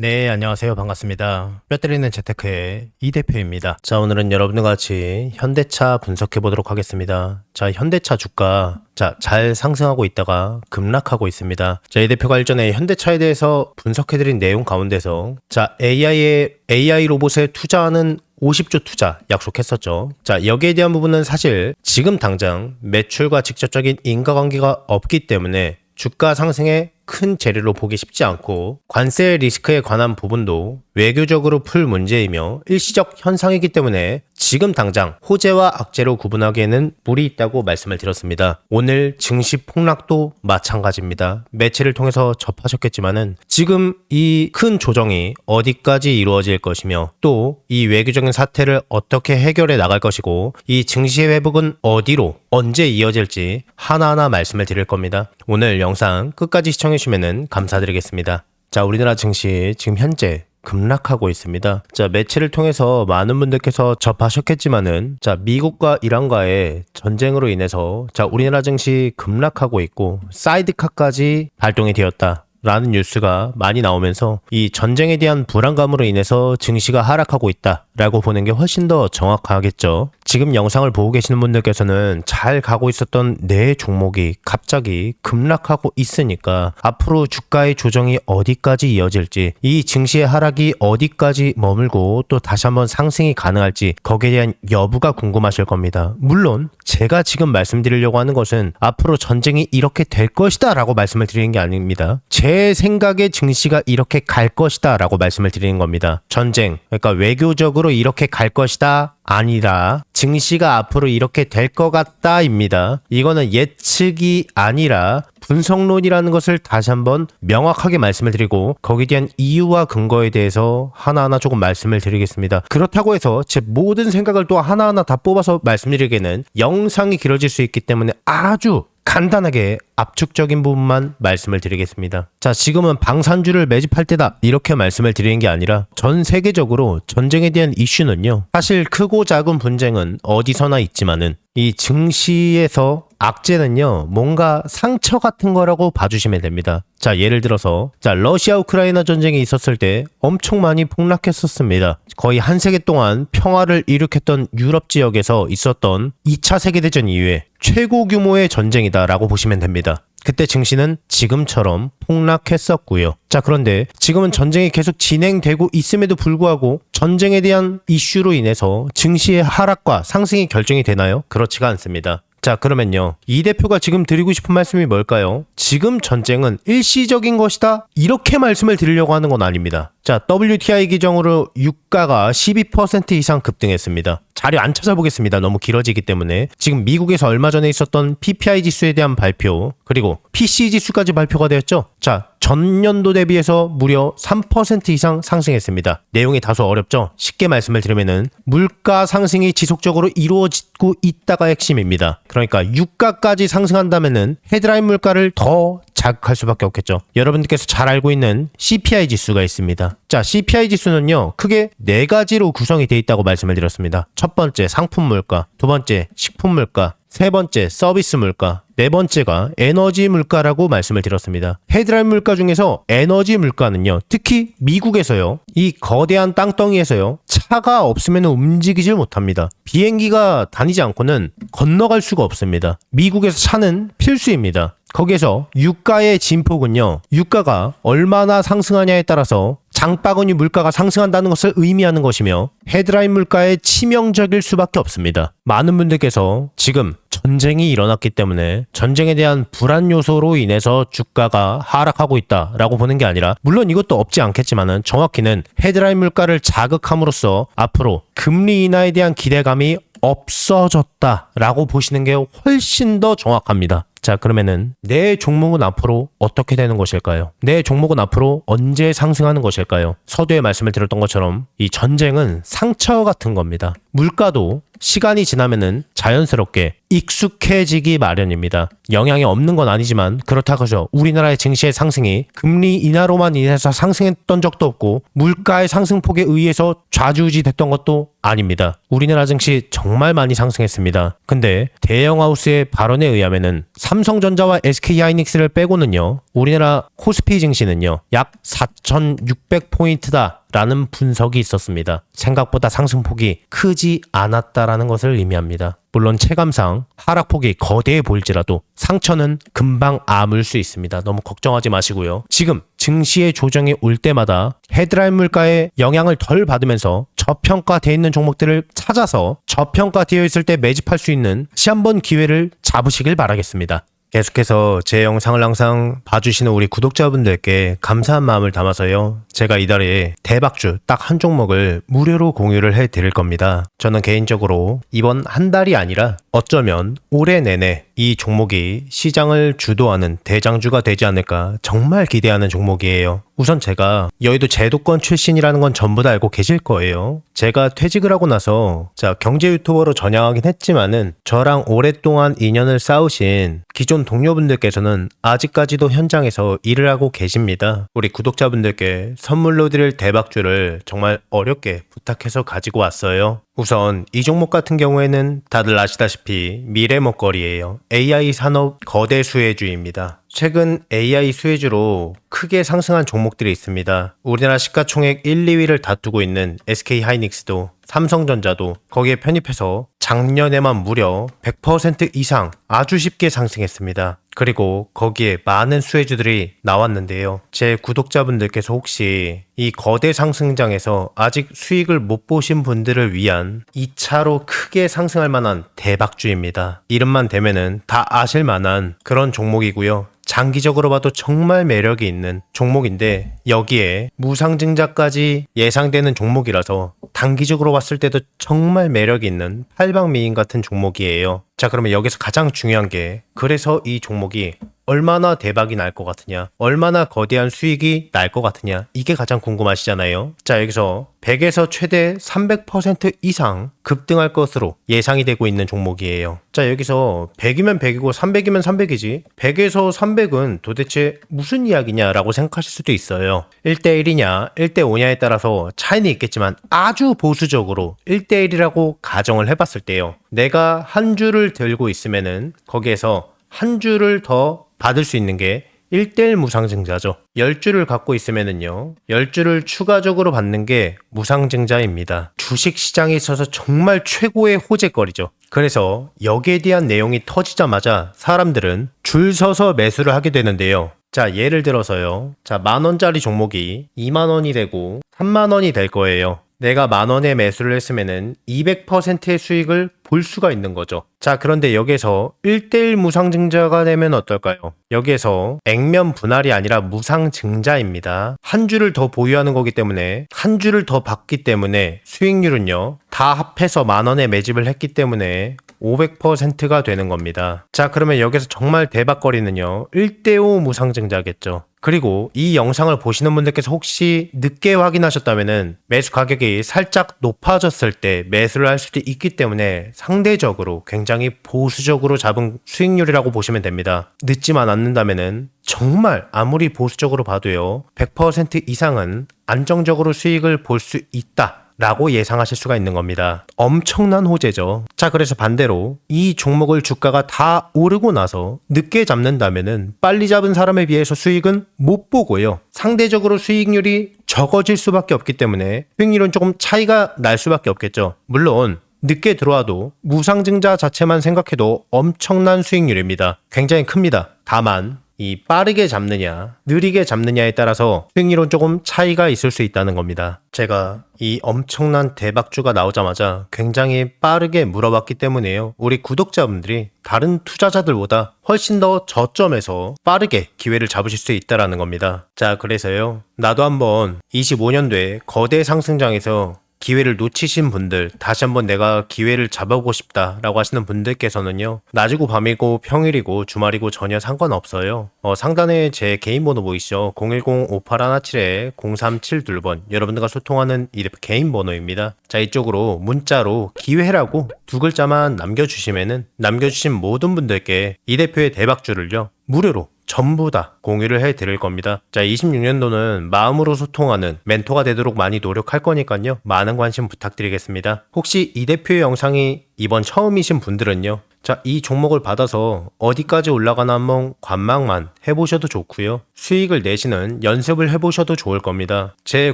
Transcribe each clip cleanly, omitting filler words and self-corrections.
네, 안녕하세요. 반갑습니다. 뼈 때리는 재테크의 이 대표입니다. 자, 오늘은 여러분과 같이 현대차 분석해 보도록 하겠습니다. 자, 현대차 주가 잘 상승하고 있다가 급락하고 있습니다. 자, 이 대표가 일전에 현대차에 대해서 분석해드린 내용 가운데서 AI 로봇에 투자하는 50조 투자 약속했었죠. 자, 여기에 대한 부분은 사실 지금 당장 매출과 직접적인 인과관계가 없기 때문에 주가 상승에 큰 재료로 보기 쉽지 않고 관세 리스크에 관한 부분도 외교적으로 풀 문제이며 일시적 현상이기 때문에 지금 당장 호재와 악재로 구분하기에는 무리 있다고 말씀을 드렸습니다. 오늘 증시 폭락도 마찬가지입니다. 매체를 통해서 접하셨겠지만은 지금 이 큰 조정이 어디까지 이루어질 것이며 또 이 외교적인 사태를 어떻게 해결해 나갈 것이고 이 증시의 회복은 어디로 언제 이어질지 하나하나 말씀을 드릴 겁니다. 오늘 영상 끝까지 시청해주시면 감사드리겠습니다. 자, 우리나라 증시 지금 현재 급락하고 있습니다. 자, 매체를 통해서 많은 분들께서 접하셨겠지만은 미국과 이란과의 전쟁으로 인해서 우리나라 증시 급락하고 있고 사이드카까지 발동이 되었다. 라는 뉴스가 많이 나오면서 이 전쟁에 대한 불안감으로 인해서 증시가 하락하고 있다라고 보는 게 훨씬 더 정확하겠죠. 지금 영상을 보고 계시는 분들께서는 잘 가고 있었던 내 종목이 갑자기 급락하고 있으니까 앞으로 주가의 조정이 어디까지 이어질지, 이 증시의 하락이 어디까지 머물고 또 다시 한번 상승이 가능할지 거기에 대한 여부가 궁금하실 겁니다. 물론 제가 지금 말씀드리려고 하는 것은 앞으로 전쟁이 이렇게 될 것이다 라고 말씀을 드리는 게 아닙니다. 제 생각에 증시가 이렇게 갈 것이다 라고 말씀을 드리는 겁니다. 전쟁, 그러니까 외교적으로 이렇게 갈 것이다 아니라 증시가 앞으로 이렇게 될 것 같다입니다. 이거는 예측이 아니라 분석론이라는 것을 다시 한번 명확하게 말씀을 드리고 거기에 대한 이유와 근거에 대해서 하나하나 조금 말씀을 드리겠습니다. 그렇다고 해서 제 모든 생각을 또 하나하나 다 뽑아서 말씀드리기에는 영상이 길어질 수 있기 때문에 아주 간단하게 압축적인 부분만 말씀을 드리겠습니다. 자, 지금은 방산주를 매집할 때다 이렇게 말씀을 드리는 게 아니라 전 세계적으로 전쟁에 대한 이슈는요, 사실 크고 작은 분쟁은 어디서나 있지만은 이 증시에서 악재는요, 뭔가 상처 같은 거라고 봐주시면 됩니다. 자, 예를 들어서 러시아 우크라이나 전쟁이 있었을 때 엄청 많이 폭락했었습니다. 거의 한 세기 동안 평화를 일으켰던 유럽 지역에서 있었던 2차 세계대전 이후에 최고 규모의 전쟁이다라고 보시면 됩니다. 그때 증시는 지금처럼 폭락했었고요. 자, 그런데 지금은 전쟁이 계속 진행되고 있음에도 불구하고 전쟁에 대한 이슈로 인해서 증시의 하락과 상승이 결정이 되나요? 그렇지가 않습니다. 자, 그러면요, 이 대표가 지금 드리고 싶은 말씀이 뭘까요? 지금 전쟁은 일시적인 것이다 이렇게 말씀을 드리려고 하는 건 아닙니다. 자, WTI 기정으로 유가가 12% 이상 급등했습니다. 자료 안 찾아보겠습니다. 너무 길어지기 때문에. 지금 미국에서 얼마 전에 있었던 PPI 지수에 대한 발표, 그리고 PCE 지수까지 발표가 되었죠. 자, 전년도 대비해서 무려 3% 이상 상승했습니다. 내용이 다소 어렵죠? 쉽게 말씀을 드리면은 물가 상승이 지속적으로 이루어지고 있다가 핵심입니다. 그러니까 유가까지 상승한다면은 헤드라인 물가를 더 자극할 수밖에 없겠죠. 여러분들께서 잘 알고 있는 CPI 지수가 있습니다. 자, CPI 지수는요, 크게 4가지로 구성이 되어 있다고 말씀을 드렸습니다. 첫 번째 상품 물가, 두 번째 식품 물가, 세 번째 서비스 물가, 네 번째가 에너지 물가라고 말씀을 드렸습니다. 헤드라인 물가 중에서 에너지 물가는요, 특히 미국에서요, 이 거대한 땅덩이에서요, 차가 없으면 움직이질 못합니다. 비행기가 다니지 않고는 건너갈 수가 없습니다. 미국에서 차는 필수입니다. 거기에서 유가의 진폭은요, 유가가 얼마나 상승하냐에 따라서 장바구니 물가가 상승한다는 것을 의미하는 것이며 헤드라인 물가에 치명적일 수밖에 없습니다. 많은 분들께서 지금 전쟁이 일어났기 때문에 전쟁에 대한 불안 요소로 인해서 주가가 하락하고 있다라고 보는 게 아니라, 물론 이것도 없지 않겠지만은 정확히는 헤드라인 물가를 자극함으로써 앞으로 금리 인하에 대한 기대감이 없어졌다라고 보시는 게 훨씬 더 정확합니다. 자, 그러면은 내 종목은 앞으로 어떻게 되는 것일까요? 내 종목은 앞으로 언제 상승하는 것일까요? 서두에 말씀을 드렸던 것처럼 이 전쟁은 상처 같은 겁니다. 물가도 시간이 지나면은 자연스럽게 익숙해지기 마련입니다. 영향이 없는 건 아니지만 그렇다고 해서 우리나라의 증시의 상승이 금리 인하로만 인해서 상승했던 적도 없고 물가의 상승폭에 의해서 좌지우지 됐던 것도 아닙니다. 우리나라 증시 정말 많이 상승했습니다. 근데 대형하우스의 발언에 의하면은 삼성전자와 SK하이닉스를 빼고는요, 우리나라 코스피 증시는요 약 4,600포인트다 라는 분석이 있었습니다. 생각보다 상승폭이 크지 않았다라는 것을 의미합니다. 물론 체감상 하락폭이 거대해 보일지라도 상처는 금방 아물 수 있습니다. 너무 걱정하지 마시고요. 지금 증시의 조정이 올 때마다 헤드라인 물가의 영향을 덜 받으면서 저평가되어 있는 종목들을 찾아서 저평가되어 있을 때 매집할 수 있는 다시 한번 기회를 잡으시길 바라겠습니다. 계속해서 제 영상을 항상 봐주시는 우리 구독자분들께 감사한 마음을 담아서요, 제가 이달에 대박주 딱 한 종목을 무료로 공유를 해드릴 겁니다. 저는 개인적으로 이번 한 달이 아니라 어쩌면 올해 내내 이 종목이 시장을 주도하는 대장주가 되지 않을까 정말 기대하는 종목이에요. 우선 제가 여의도 제도권 출신이라는 건 전부 다 알고 계실 거예요. 제가 퇴직을 하고 나서 경제 유튜버로 전향하긴 했지만은 저랑 오랫동안 인연을 쌓으신 기존 동료분들께서는 아직까지도 현장에서 일을 하고 계십니다. 우리 구독자분들께 선물로 드릴 대박주를 정말 어렵게 부탁해서 가지고 왔어요. 우선 이 종목 같은 경우에는 다들 아시다시피 미래 먹거리예요. AI 산업 거대 수혜주입니다. 최근 AI 수혜주로 크게 상승한 종목들이 있습니다. 우리나라 시가총액 1, 2위를 다투고 있는 SK하이닉스도, 삼성전자도 거기에 편입해서 작년에만 무려 100% 이상 아주 쉽게 상승했습니다. 그리고 거기에 많은 수혜주들이 나왔는데요. 제 구독자분들께서 혹시 이 거대 상승장에서 아직 수익을 못 보신 분들을 위한 2차로 크게 상승할 만한 대박주입니다. 이름만 대면은 다 아실 만한 그런 종목이고요. 장기적으로 봐도 정말 매력이 있는 종목인데 여기에 무상증자까지 예상되는 종목이라서 단기적으로 봤을 때도 정말 매력이 있는 팔방미인 같은 종목이에요. 자, 그러면 여기서 가장 중요한 게, 그래서 이 종목이 얼마나 대박이 날 것 같으냐, 얼마나 거대한 수익이 날 것 같으냐, 이게 가장 궁금하시잖아요. 자, 여기서 100에서 최대 300% 이상 급등할 것으로 예상이 되고 있는 종목이에요. 자, 여기서 100이면 100이고 300이면 300이지 100에서 300은 도대체 무슨 이야기냐라고 생각하실 수도 있어요. 1대1이냐 1대5냐에 따라서 차이는 있겠지만 아주 보수적으로 1대1이라고 가정을 해봤을 때요, 내가 한 주를 들고 있으면은 거기에서 한 주를 더 받을 수 있는 게 1대1 무상증자죠. 10주를 갖고 있으면은요, 10주를 추가적으로 받는 게 무상증자입니다. 주식시장에 있어서 정말 최고의 호재거리죠. 그래서 여기에 대한 내용이 터지자마자 사람들은 줄 서서 매수를 하게 되는데요. 자, 예를 들어서요, 자, 10,000원짜리 종목이 20,000원이 되고 30,000원이 될 거예요. 내가 10,000원에 매수를 했으면은 200%의 수익을 볼 수가 있는 거죠. 자, 그런데 여기서 1대1 무상증자가 되면 어떨까요? 여기에서 액면 분할이 아니라 무상증자입니다. 한 주를 더 보유하는 거기 때문에, 한 주를 더 받기 때문에 수익률은요, 다 합해서 10,000원에 매집을 했기 때문에 500%가 되는 겁니다. 자, 그러면 여기서 정말 대박거리는요, 1대5 무상증자겠죠. 그리고 이 영상을 보시는 분들께서 혹시 늦게 확인하셨다면은 매수 가격이 살짝 높아졌을 때 매수를 할 수도 있기 때문에 상대적으로 굉장히 보수적으로 잡은 수익률이라고 보시면 됩니다. 늦지만 않는다면은 정말 아무리 보수적으로 봐도요, 100% 이상은 안정적으로 수익을 볼 수 있다 라고 예상하실 수가 있는 겁니다. 엄청난 호재죠. 자, 그래서 반대로 이 종목을 주가가 다 오르고 나서 늦게 잡는다면은 빨리 잡은 사람에 비해서 수익은 못 보고요, 상대적으로 수익률이 적어질 수밖에 없기 때문에 수익률은 조금 차이가 날 수밖에 없겠죠. 물론 늦게 들어와도 무상증자 자체만 생각해도 엄청난 수익률입니다. 굉장히 큽니다. 다만 이 빠르게 잡느냐 느리게 잡느냐에 따라서 수익률은 조금 차이가 있을 수 있다는 겁니다. 제가 이 엄청난 대박주가 나오자마자 굉장히 빠르게 물어봤기 때문에요, 우리 구독자분들이 다른 투자자들보다 훨씬 더 저점에서 빠르게 기회를 잡으실 수 있다는 겁니다. 자, 그래서요, 나도 한번 25년도에 거대 상승장에서 기회를 놓치신 분들, 다시 한번 내가 기회를 잡아보고 싶다라고 하시는 분들께서는요, 낮이고 밤이고 평일이고 주말이고 전혀 상관없어요. 상단에 제 개인 번호 보이시죠? 010-5817-0372번. 여러분들과 소통하는 이 대표 개인 번호입니다. 자, 이쪽으로 문자로 기회라고 두 글자만 남겨주신 모든 분들께 이 대표의 대박주를요, 무료로 전부 다 공유를 해드릴 겁니다. 자, 26년도는 마음으로 소통하는 멘토가 되도록 많이 노력할 거니까요. 많은 관심 부탁드리겠습니다. 혹시 이 대표의 영상이 이번 처음이신 분들은요. 자, 이 종목을 받아서 어디까지 올라가나 한번 관망만 해보셔도 좋고요. 수익을 내시는 연습을 해보셔도 좋을 겁니다. 제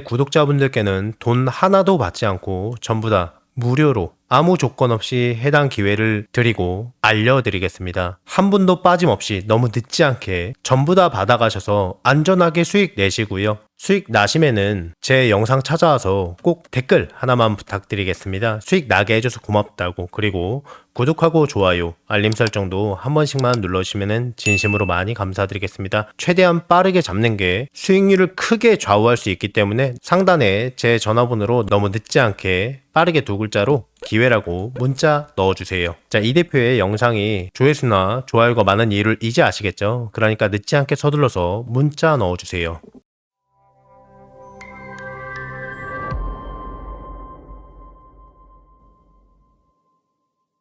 구독자분들께는 돈 하나도 받지 않고 전부 다 무료로 아무 조건 없이 해당 기회를 드리고 알려드리겠습니다. 한 분도 빠짐없이 너무 늦지 않게 전부 다 받아가셔서 안전하게 수익 내시고요. 수익 나시면은 제 영상 찾아와서 꼭 댓글 하나만 부탁드리겠습니다. 수익 나게 해줘서 고맙다고. 그리고 구독하고 좋아요, 알림 설정도 한 번씩만 눌러주시면 진심으로 많이 감사드리겠습니다. 최대한 빠르게 잡는 게 수익률을 크게 좌우할 수 있기 때문에 상단에 제 전화번호로 너무 늦지 않게 빠르게 두 글자로 기회라고 문자 넣어주세요. 자, 이 대표의 영상이 조회수나 좋아요가 많은 이유를 이제 아시겠죠? 그러니까 늦지 않게 서둘러서 문자 넣어주세요.